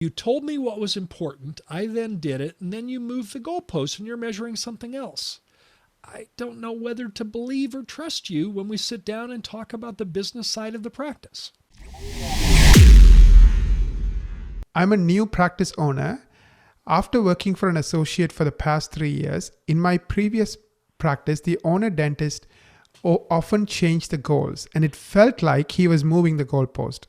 You told me what was important. I then did it, and then you moved the goalpost and you're measuring something else. I don't know whether to believe or trust you when we sit down and talk about the business side of the practice. I'm a new practice owner. After working for an associate for the past 3 years, in my previous practice, the owner dentist often changed the goals, and it felt like he was moving the goalpost.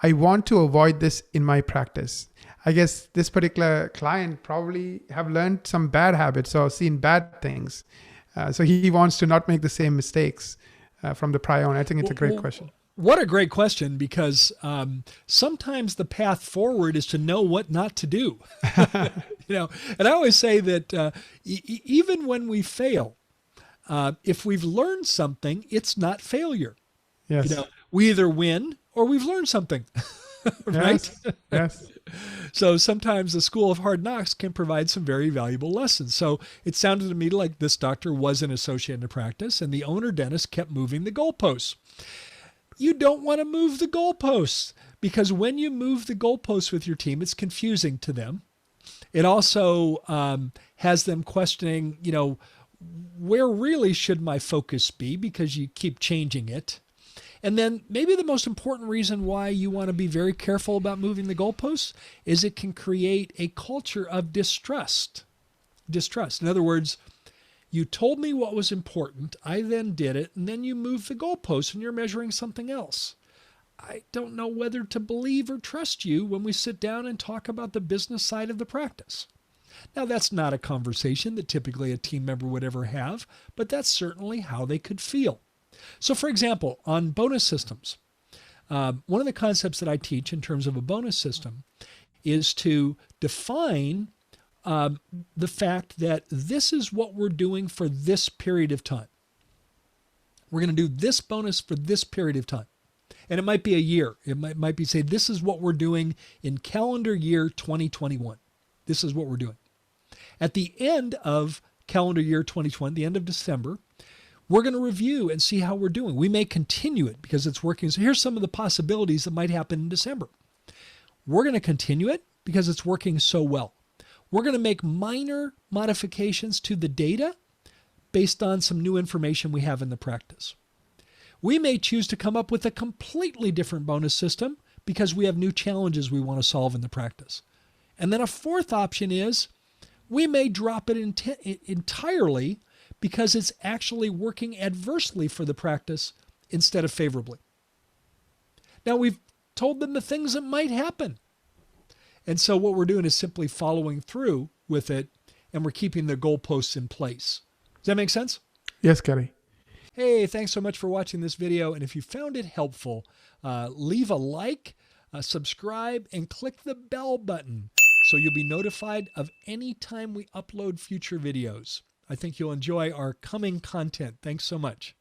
I want to avoid this in my practice. I guess this particular client probably have learned some bad habits or seen bad things. So he wants to not make the same mistakes from the prior owner. I think it's a great question. What a great question, because sometimes the path forward is to know what not to do. And I always say that even when we fail, if we've learned something, it's not failure. Yes. We either win or we've learned something, right? Yes. So sometimes the school of hard knocks can provide some very valuable lessons. So it sounded to me like this doctor was an associate in the practice, and the owner dentist kept moving the goalposts. You don't want to move the goalposts, because when you move the goalposts with your team, it's confusing to them. It also has them questioning, where really should my focus be, because you keep changing it. And then maybe the most important reason why you want to be very careful about moving the goalposts is it can create a culture of distrust. In other words, you told me what was important. I then did it, and then you moved the goalposts and you're measuring something else. I don't know whether to believe or trust you when we sit down and talk about the business side of the practice. Now, that's not a conversation that typically a team member would ever have, but that's certainly how they could feel. So, for example, on bonus systems, one of the concepts that I teach in terms of a bonus system is to define the fact that this is what we're doing for this period of time. We're going to do this bonus for this period of time. And it might be a year. It might be, say, this is what we're doing in calendar year 2021. This is what we're doing. At the end of calendar year 2020, the end of December, we're going to review and see how we're doing. We may continue it because it's working. So here's some of the possibilities that might happen in December. We're going to continue it because it's working so well. We're going to make minor modifications to the data based on some new information we have in the practice. We may choose to come up with a completely different bonus system because we have new challenges we want to solve in the practice. And then a fourth option is we may drop it entirely because it's actually working adversely for the practice instead of favorably. Now, we've told them the things that might happen. And so what we're doing is simply following through with it, and we're keeping the goalposts in place. Does that make sense? Yes, Gary. Hey, thanks so much for watching this video. And if you found it helpful, leave a like, subscribe, and click the bell button so you'll be notified of any time we upload future videos. I think you'll enjoy our coming content. Thanks so much.